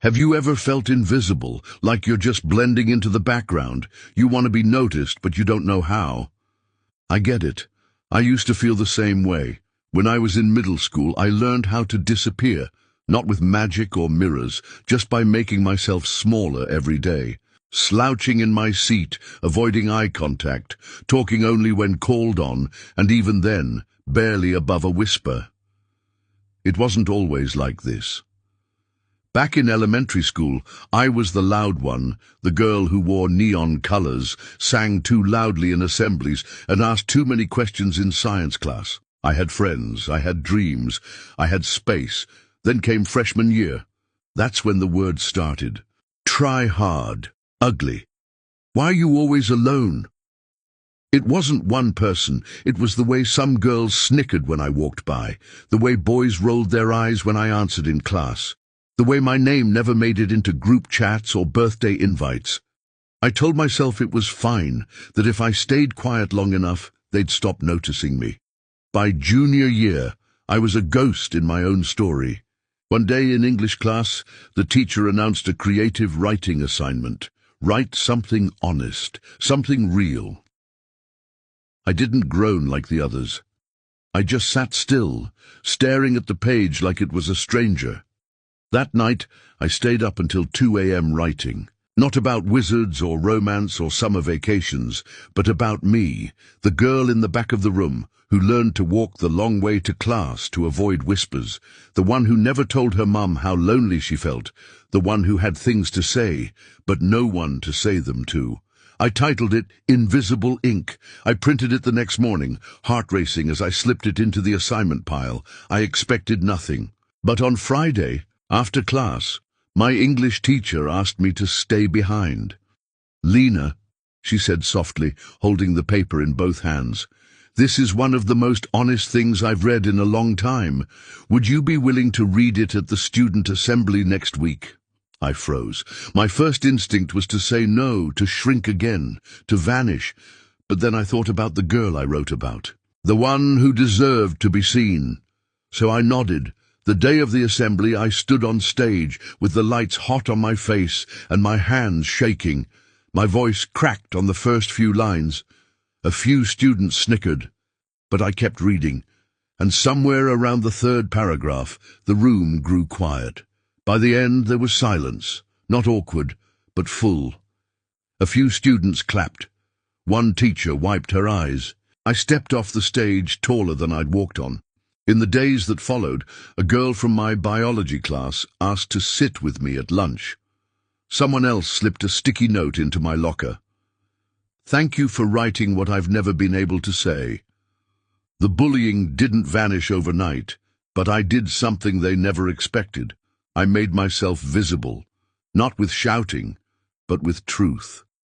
Have you ever felt invisible, like you're just blending into the background? You want to be noticed, but you don't know how. I get it. I used to feel the same way. When I was in middle school, I learned how to disappear, not with magic or mirrors, just by making myself smaller every day. Slouching in my seat, avoiding eye contact, talking only when called on, and even then, barely above a whisper. It wasn't always like this. Back in elementary school, I was the loud one, the girl who wore neon colors, sang too loudly in assemblies, and asked too many questions in science class. I had friends, I had dreams, I had space. Then came freshman year. That's when the words started. Try hard. Ugly. Why are you always alone? It wasn't one person. It was the way some girls snickered when I walked by, the way boys rolled their eyes when I answered in class, the way my name never made it into group chats or birthday invites. I told myself it was fine, that if I stayed quiet long enough, they'd stop noticing me. By junior year, I was a ghost in my own story. One day in English class, the teacher announced a creative writing assignment. Write something honest, something real. I didn't groan like the others. I just sat still, staring at the page like it was a stranger. That night, I stayed up until 2 a.m. writing. Not about wizards or romance or summer vacations, but about me, the girl in the back of the room, who learned to walk the long way to class to avoid whispers, the one who never told her mum how lonely she felt, the one who had things to say, but no one to say them to. I titled it Invisible Ink. I printed it the next morning, heart racing as I slipped it into the assignment pile. I expected nothing. But on Friday, after class, my English teacher asked me to stay behind. "Lena," she said softly, holding the paper in both hands, "this is one of the most honest things I've read in a long time. Would you be willing to read it at the student assembly next week?" I froze. My first instinct was to say no, to shrink again, to vanish. But then I thought about the girl I wrote about, the one who deserved to be seen. So I nodded. The day of the assembly, I stood on stage, with the lights hot on my face and my hands shaking. My voice cracked on the first few lines. A few students snickered, but I kept reading, and somewhere around the third paragraph, the room grew quiet. By the end, there was silence, not awkward, but full. A few students clapped. One teacher wiped her eyes. I stepped off the stage taller than I'd walked on. In the days that followed, a girl from my biology class asked to sit with me at lunch. Someone else slipped a sticky note into my locker. "Thank you for writing what I've never been able to say." The bullying didn't vanish overnight, but I did something they never expected. I made myself visible, not with shouting, but with truth.